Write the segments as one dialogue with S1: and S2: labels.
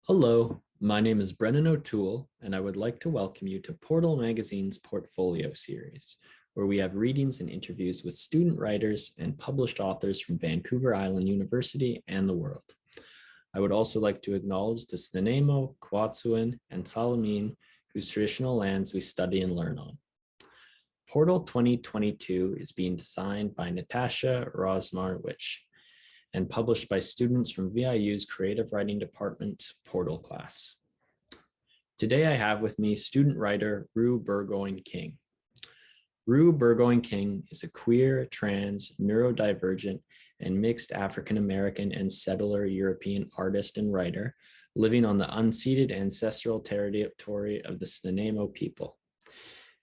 S1: Hello, my name is Brennan O'Toole, and I would like to welcome you to Portal Magazine's Portfolio series, where we have readings and interviews with student writers and published authors from Vancouver Island University and the world. I would also like to acknowledge the Snuneymuxw, Quw'utsun, and Tla'amin, whose traditional lands we study and learn on. Portal 2022 is being designed by Natasha Rosmarwich and published by students from VIU's Creative Writing Department's Portal class. Today I have with me student writer Rue Burgoyne-King. Rue Burgoyne-King is a queer, trans, neurodivergent, and mixed African-American and settler European artist and writer living on the unceded ancestral territory of the Snuneymuxw people.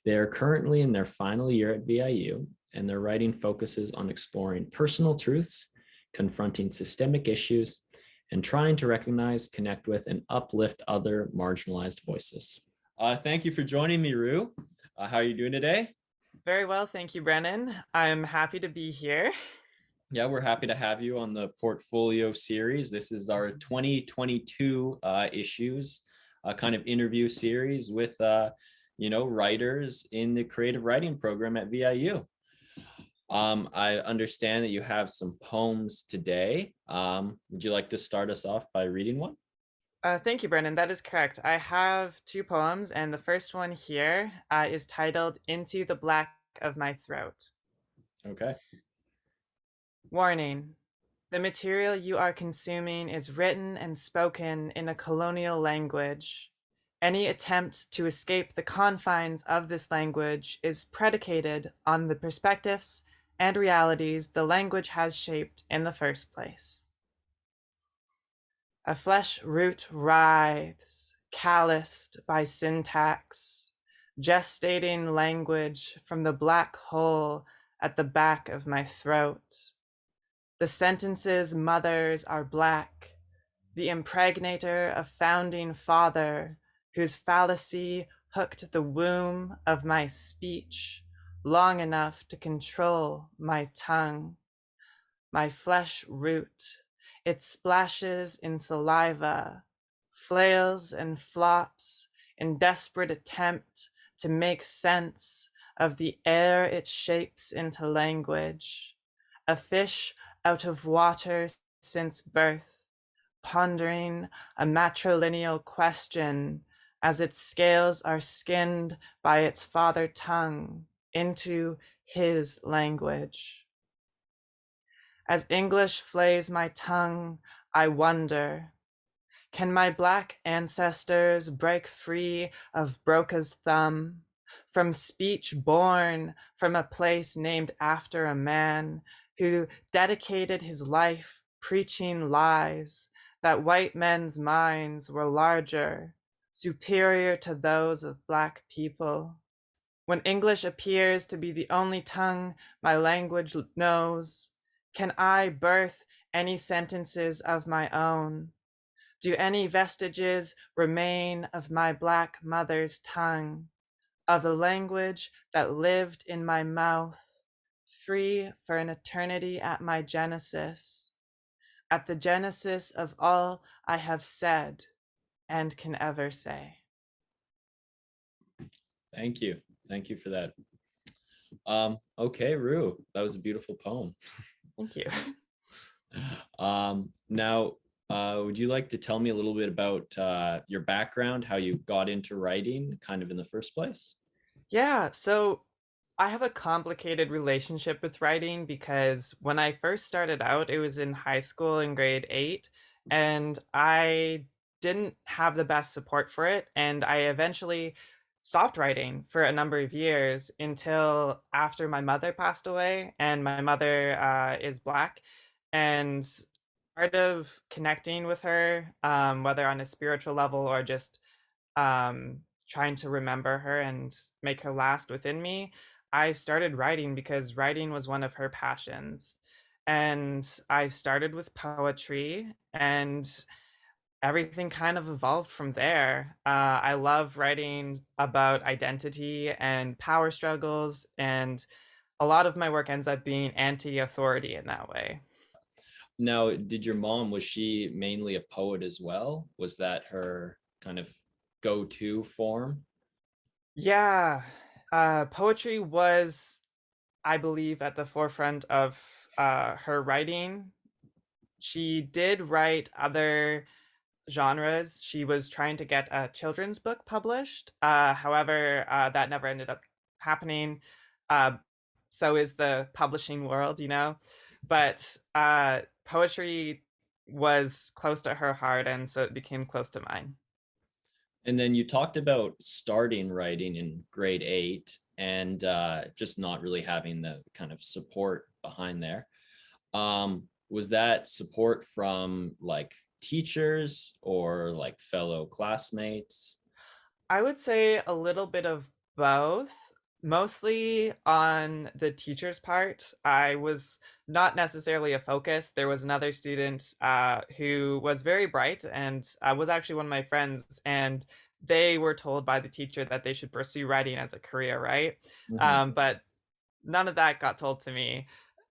S1: They are currently in their final year at VIU, and their writing focuses on exploring personal truths, confronting systemic issues, and trying to recognize, connect with, and uplift other marginalized voices. Thank you for joining me, Rue. How are you doing today?
S2: Very well, thank you, Brennan. I'm happy to be here.
S1: Yeah, we're happy to have you on the Portfolio series. This is our 2022 issues, kind of interview series with, writers in the creative writing program at VIU. I understand that you have some poems today. Would you like to start us off by reading one?
S2: Thank you, Brennan. That is correct. I have two poems, and the first one here is titled Into the Black of My Throat.
S1: Okay.
S2: Warning. The material you are consuming is written and spoken in a colonial language. Any attempt to escape the confines of this language is predicated on the perspectives and realities the language has shaped in the first place. A flesh root writhes, calloused by syntax, gestating language from the black hole at the back of my throat. The sentence's mothers are black, the impregnator a founding father whose fallacy hooked the womb of my speech long enough to control my tongue. My flesh root, it splashes in saliva, flails and flops in desperate attempt to make sense of the air it shapes into language. A fish out of water since birth, pondering a matrilineal question as its scales are skinned by its father tongue into his language. As English flays my tongue, I wonder, can my black ancestors break free of Broca's thumb, from speech born from a place named after a man who dedicated his life preaching lies that white men's minds were larger, superior to those of black people? When English appears to be the only tongue my language knows, can I birth any sentences of my own? Do any vestiges remain of my black mother's tongue, of the language that lived in my mouth, free for an eternity at my genesis, at the genesis of all I have said and can ever say?
S1: Thank you. Thank you for that. Okay, Rue, that was a beautiful poem.
S2: Thank you.
S1: Now, would you like to tell me a little bit about your background, how you got into writing kind of in the first place?
S2: Yeah, so I have a complicated relationship with writing because when I first started out, it was in high school in grade 8, and I didn't have the best support for it, and I eventually stopped writing for a number of years until after my mother passed away, and my mother is Black, and part of connecting with her, whether on a spiritual level or just trying to remember her and make her last within me, I started writing because writing was one of her passions. And I started with poetry, and everything kind of evolved from there. I love writing about identity and power struggles, and a lot of my work ends up being anti authority in that way.
S1: Now, did your mom, was she mainly a poet as well? Was that her kind of go-to form?
S2: Yeah, poetry was, I believe, at the forefront of her writing. She did write other genres. She was trying to get a children's book published. However, that never ended up happening. Uh, so is the publishing world, you know? But poetry was close to her heart, and so it became close to mine.
S1: And then you talked about starting writing in grade 8 and just not really having the kind of support behind there. Was that support from like teachers or like fellow classmates?
S2: I would say a little bit of both. Mostly on the teacher's part. I was not necessarily a focus. There was another student who was very bright and was actually one of my friends, and they were told by the teacher that they should pursue writing as a career, right?
S1: Mhm.
S2: But none of that got told to me.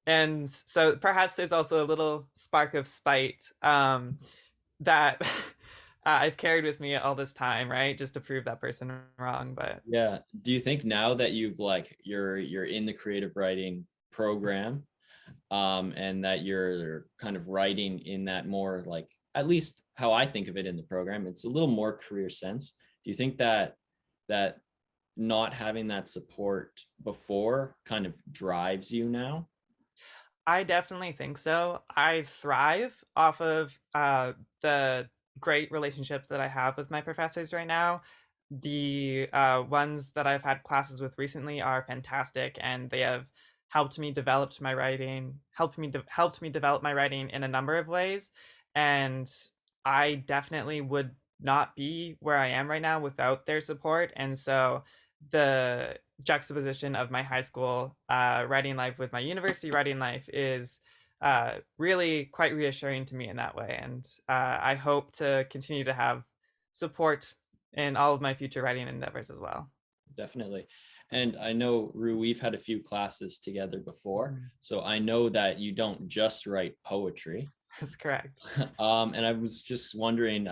S2: And so perhaps there's also a little spark of spite that I've carried with me all this time, right? Just to prove that person wrong. But
S1: Yeah. Do you think now that you've like you're in the creative writing program, and that you're kind of writing in that more like at least how I think of it in the program, it's a little more career sense. Do you think that that not having that support before kind of drives you now?
S2: I definitely think so. I thrive off of the great relationships that I have with my professors right now. The ones that I've had classes with recently are fantastic, and they have helped me develop my writing in a number of ways. And I definitely would not be where I am right now without their support. And so the juxtaposition of my high school writing life with my university writing life is really quite reassuring to me in that way. And I hope to continue to have support in all of my future writing endeavors as well.
S1: Definitely. And I know, Rue, we've had a few classes together before.
S2: Mhm.
S1: So I know that you don't just write poetry.
S2: That's correct.
S1: And I was just wondering,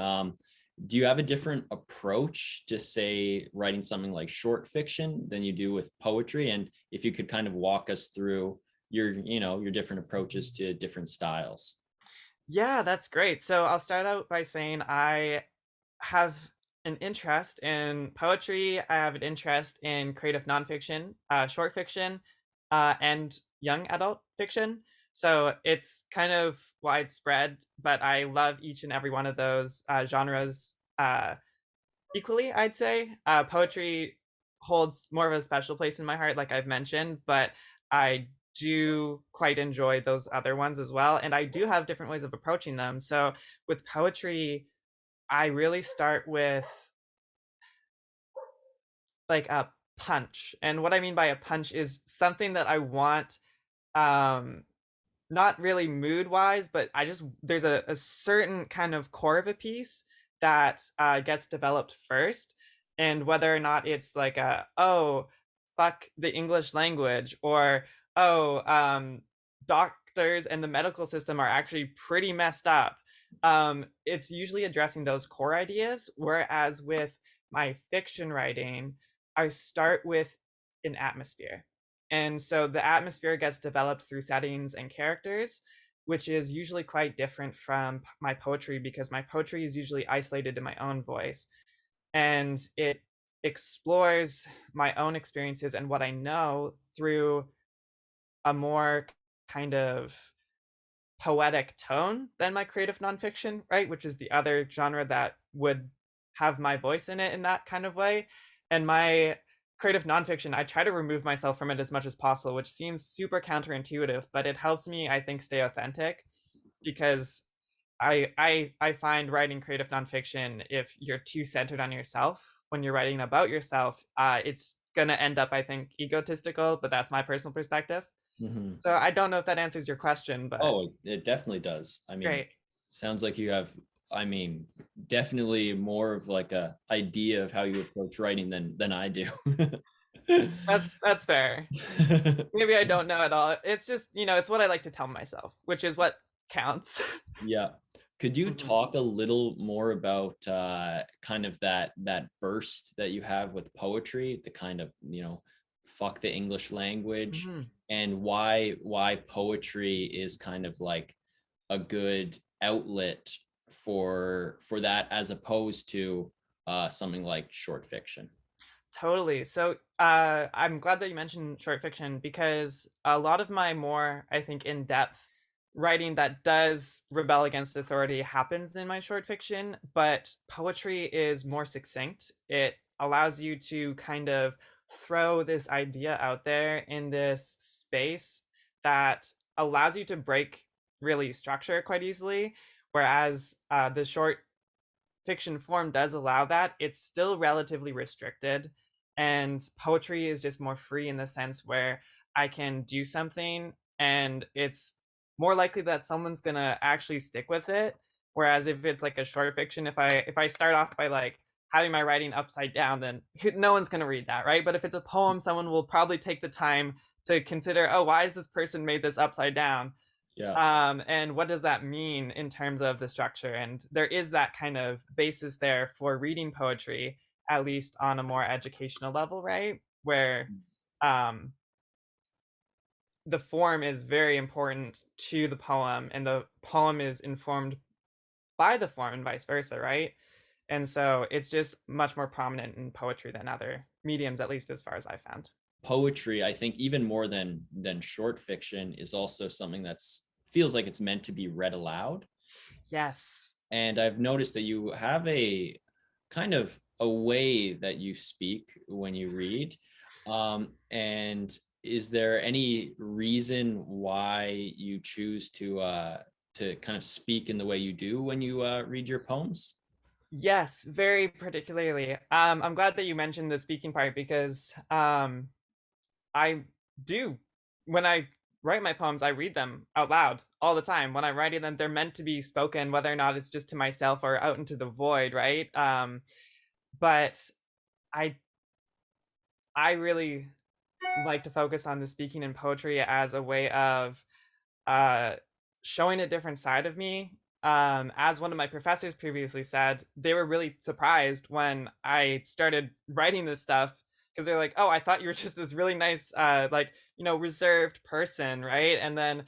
S1: do you have a different approach to say writing something like short fiction than you do with poetry? And if you could kind of walk us through your different approaches to different styles.
S2: Yeah, that's great. So I'll start out by saying I have an interest in poetry. I have an interest in creative nonfiction, short fiction, and young adult fiction. So it's kind of widespread, but I love each and every one of those genres equally, I'd say. Poetry holds more of a special place in my heart, like I've mentioned, but I do quite enjoy those other ones as well. And I do have different ways of approaching them. So with poetry, I really start with like a punch. And what I mean by a punch is something that I want, um, not really mood wise, but there's a certain kind of core of a piece that gets developed first. And whether or not it's like oh, fuck the English language, or oh, doctors and the medical system are actually pretty messed up. It's usually addressing those core ideas. Whereas with my fiction writing, I start with an atmosphere. And so the atmosphere gets developed through settings and characters, which is usually quite different from my poetry because my poetry is usually isolated to my own voice. And it explores my own experiences and what I know through a more kind of poetic tone than my creative nonfiction, right? Which is the other genre that would have my voice in it in that kind of way. And my creative nonfiction, I try to remove myself from it as much as possible, which seems super counterintuitive, but it helps me, I think, stay authentic because I find writing creative nonfiction, if you're too centered on yourself when you're writing about yourself, it's gonna end up, I think, egotistical, but that's my personal perspective.
S1: Mhm.
S2: So I don't know if that answers your question, but
S1: Oh, it definitely does. I mean,
S2: great.
S1: sounds like you have, I mean, definitely more of like a idea of how you approach writing than I do.
S2: That's fair. Maybe I don't know at all. It's just, it's what I like to tell myself, which is what counts.
S1: Yeah. Could you
S2: Mhm.
S1: talk a little more about kind of that burst that you have with poetry, the kind of, fuck the English language,
S2: Mhm.
S1: and why poetry is kind of like a good outlet for that as opposed to something like short fiction?
S2: Totally. So, I'm glad that you mentioned short fiction because a lot of my more, I think, in-depth writing that does rebel against authority happens in my short fiction, but poetry is more succinct. It allows you to kind of throw this idea out there in this space that allows you to break really structure quite easily, whereas the short fiction form does allow that, it's still relatively restricted. And poetry is just more free in the sense where I can do something and it's more likely that someone's gonna actually stick with it. Whereas if it's like a short fiction, if I start off by like having my writing upside down, then no one's gonna read that, right? But if it's a poem, someone will probably take the time to consider, oh, why is this person made this upside down?
S1: Yeah.
S2: And what does that mean in terms of the structure? And there is that kind of basis there for reading poetry, at least on a more educational level, right? Where um, the form is very important to the poem, and the poem is informed by the form, and vice versa, right? And so it's just much more prominent in poetry than other mediums, at least as far as I found.
S1: Poetry, I think, even more than short fiction, is also something that's feels like it's meant to be read aloud.
S2: Yes.
S1: And I've noticed that you have a kind of a way that you speak when you read. And is there any reason why you choose to kind of speak in the way you do when you read your poems?
S2: Yes, very particularly. I'm glad that you mentioned the speaking part because I do. When I write my poems, I read them out loud all the time. When I'm writing them, they're meant to be spoken, whether or not it's just to myself or out into the void, right? But I I really like to focus on the speaking and poetry as a way of uh, showing a different side of me. As one of my professors previously said, they were really surprised when I started writing this stuff because they're like, "Oh, I thought you were just this really nice, reserved person, right?" And then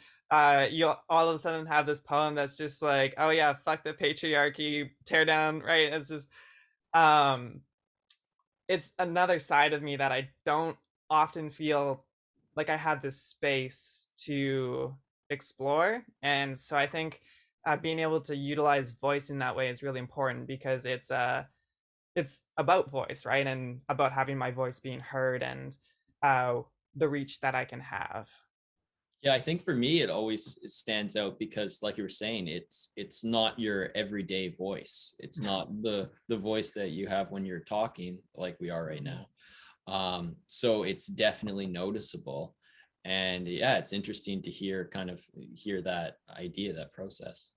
S2: you all of a sudden have this poem that's just like, "Oh yeah, fuck the patriarchy, tear down," right? It's just um, it's another side of me that I don't often feel like I have this space to explore. And so I think being able to utilize voice in that way is really important because it's about voice, right? And about having my voice being heard and uh, the reach that I can have.
S1: Yeah, I think for me it stands out because, like you were saying, it's not your everyday voice. It's not the voice that you have when you're talking like we are right now. So it's definitely noticeable. And yeah, it's interesting to hear that idea, that process.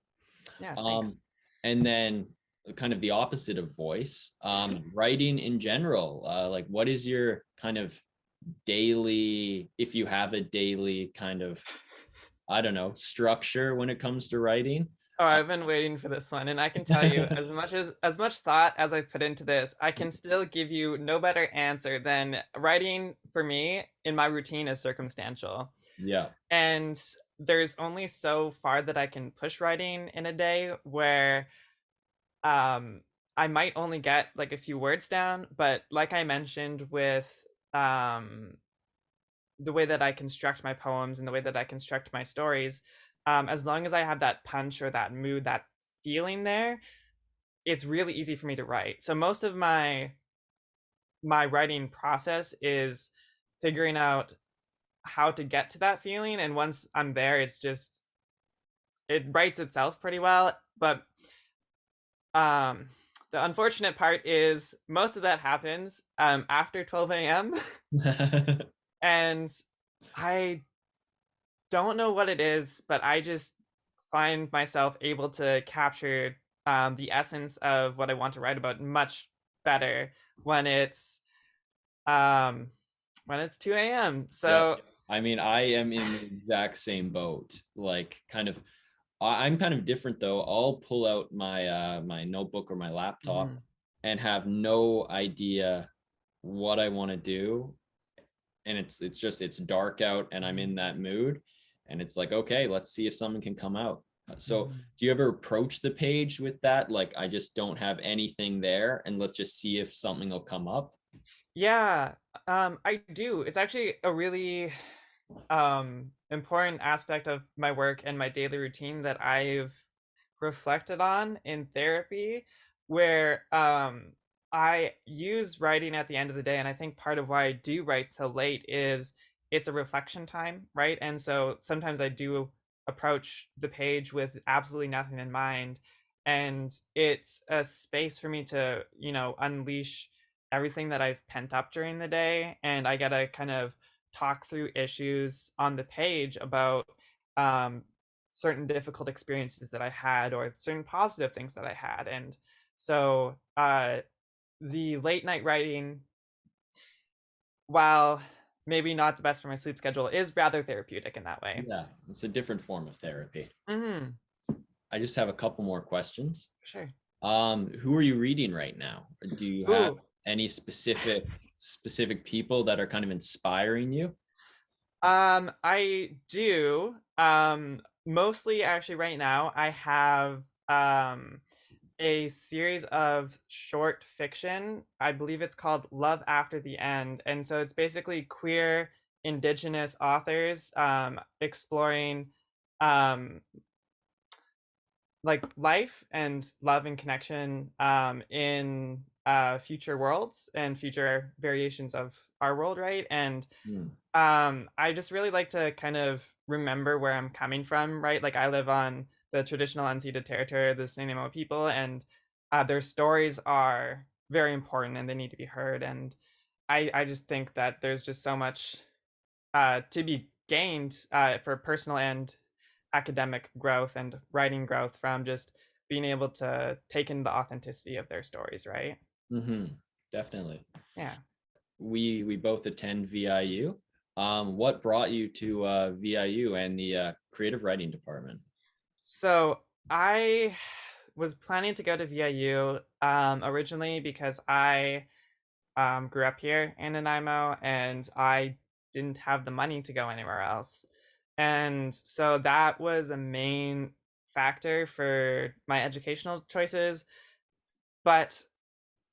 S2: Yeah, thanks.
S1: Um, and then kind of the opposite of voice, writing in general. Like, what is your kind of daily, if you have a daily kind of, I don't know, structure when it comes to writing?
S2: Oh,
S1: Uh,
S2: I've been waiting for this one, and I can tell you, as much thought as I put into this, I can still give you no better answer than writing for me in my routine is circumstantial.
S1: yeah.
S2: And there's only so far that I can push writing in a day where um I might only get like a few words down, but like I mentioned with um the way that I construct my poems and the way that I construct my stories, as long as I have that punch or that mood, that feeling there, it's really easy for me to write. So most of my writing process is figuring out how to get to that feeling, and once I'm there, it writes itself pretty well. But um the unfortunate part is most of that happens after 12 a.m. and I don't know what it is, but I just find myself able to capture the essence of what I want to write about much better when it's um, 2 a.m.
S1: Yeah.
S2: So
S1: I mean, I am in the exact same boat. Like, kind of I'm kind of different though. I'll pull out my notebook or my laptop
S2: Mhm.
S1: and have no idea what I want to do. And it's dark out and I'm in that mood. And it's like, okay, let's see if something can come out. So
S2: Mhm.
S1: do you ever approach the page with that? Like, I just don't have anything there and let's just see if something will come up.
S2: Yeah, I do. It's actually a really important aspect of my work and my daily routine that I've reflected on in therapy, where I use writing at the end of the day. And I think part of why I do write so late is it's a reflection time, right? And so sometimes I do approach the page with absolutely nothing in mind. And it's a space for me to, unleash everything that I've pent up during the day. And I gotta kind of talk through issues on the page about um, certain difficult experiences that I had or certain positive things that I had. And so the late night writing, while maybe not the best for my sleep schedule, is rather therapeutic in that way.
S1: Yeah, it's a different form of therapy.
S2: Hmm.
S1: I just have a couple more questions.
S2: Sure.
S1: Who are you reading right now? Or do you have
S2: Ooh.
S1: any specific people that are kind of inspiring you?
S2: I do. Mostly actually right now I have a series of short fiction. I believe it's called Love After the End. And so it's basically queer indigenous authors exploring um like life and love and connection in future worlds and future variations of our world, right? And
S1: Hmm.
S2: I just really like to kind of remember where I'm coming from, right? Like I live on the traditional unceded territory of the Snuneymuxw people, and their stories are very important and they need to be heard. And I just think that there's just so much to be gained for personal and academic growth and writing growth from just being able to take in the authenticity of their stories, right?
S1: Mm-hmm. Definitely.
S2: Yeah.
S1: We both attend VIU. What brought you to VIU and the creative writing department?
S2: So I was planning to go to VIU originally because I grew up here in Nanaimo and I didn't have the money to go anywhere else. And so that was a main factor for my educational choices. But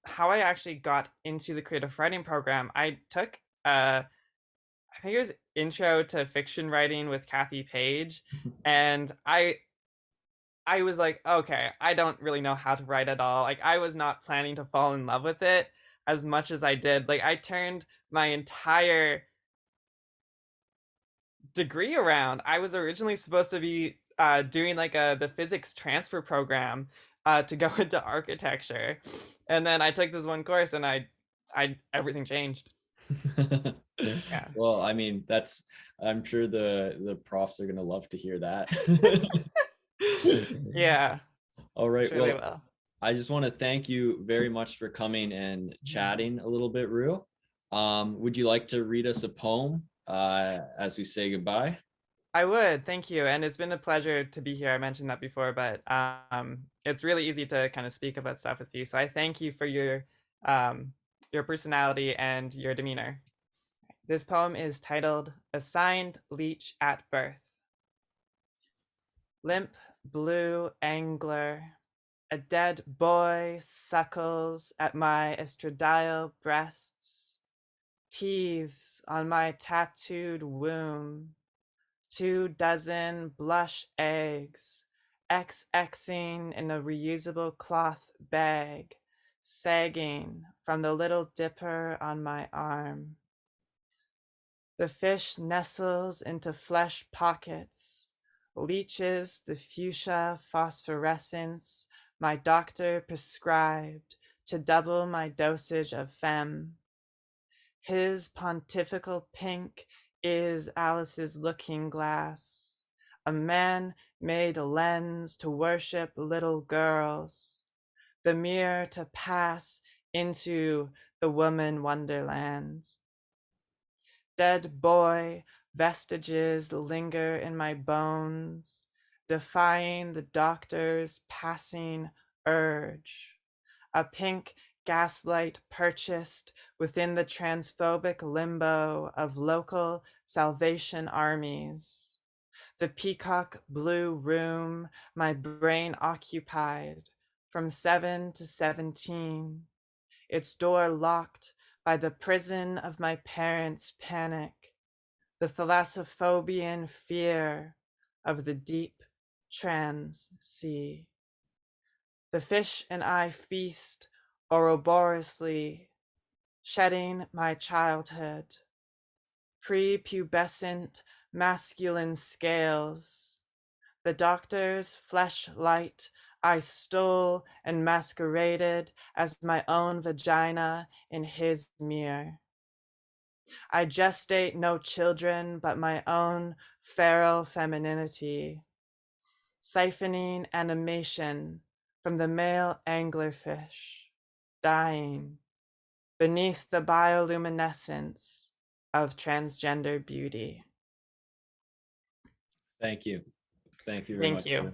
S2: how I actually got into the creative writing program, I took I think it was intro to fiction writing with Kathy Page, and I was like, okay, I don't really know how to write at all. Like I was not planning to fall in love with it as much as I did. Like I turned my entire degree around. I was originally supposed to be doing like the physics transfer program to go into architecture, and then I took this one course, and I everything changed. Yeah.
S1: Well, I mean, I'm sure the profs are gonna love to hear that.
S2: Yeah,
S1: All
S2: I'm
S1: right.
S2: sure they
S1: Well,
S2: will.
S1: I just want to thank you very much for coming and
S2: Mhm.
S1: chatting a little bit, Rue. Would you like to read us a poem as we say goodbye?
S2: I would, thank you, and it's been a pleasure to be here. I mentioned that before, but it's really easy to kind of speak about stuff with you. So I thank you for your personality and your demeanor. This poem is titled "Assigned Leech at Birth." Limp blue angler, a dead boy suckles at my estradiol breasts, teethes on my tattooed womb. 2 dozen blush eggs, XXing in a reusable cloth bag, sagging from the little dipper on my arm. The fish nestles into flesh pockets, leaches the fuchsia phosphorescence my doctor prescribed to double my dosage of femme. His pontifical pink is Alice's looking glass, a man-made lens to worship little girls, the mirror to pass into the woman wonderland. Dead boy vestiges linger in my bones, defying the doctor's passing urge. A pink gaslight purchased within the transphobic limbo of local Salvation Armies. The peacock blue room my brain occupied from 7 to 17, its door locked by the prison of my parents' panic, the thalassophobian fear of the deep trans sea. The fish and I feast ouroboriously, shedding my childhood, prepubescent masculine scales, the doctor's fleshlight I stole and masqueraded as my own vagina in his mirror. I gestate no children but my own feral femininity, siphoning animation from the male anglerfish, dying beneath the bioluminescence of transgender beauty.
S1: Thank you. Thank you very
S2: Thank
S1: much.
S2: you.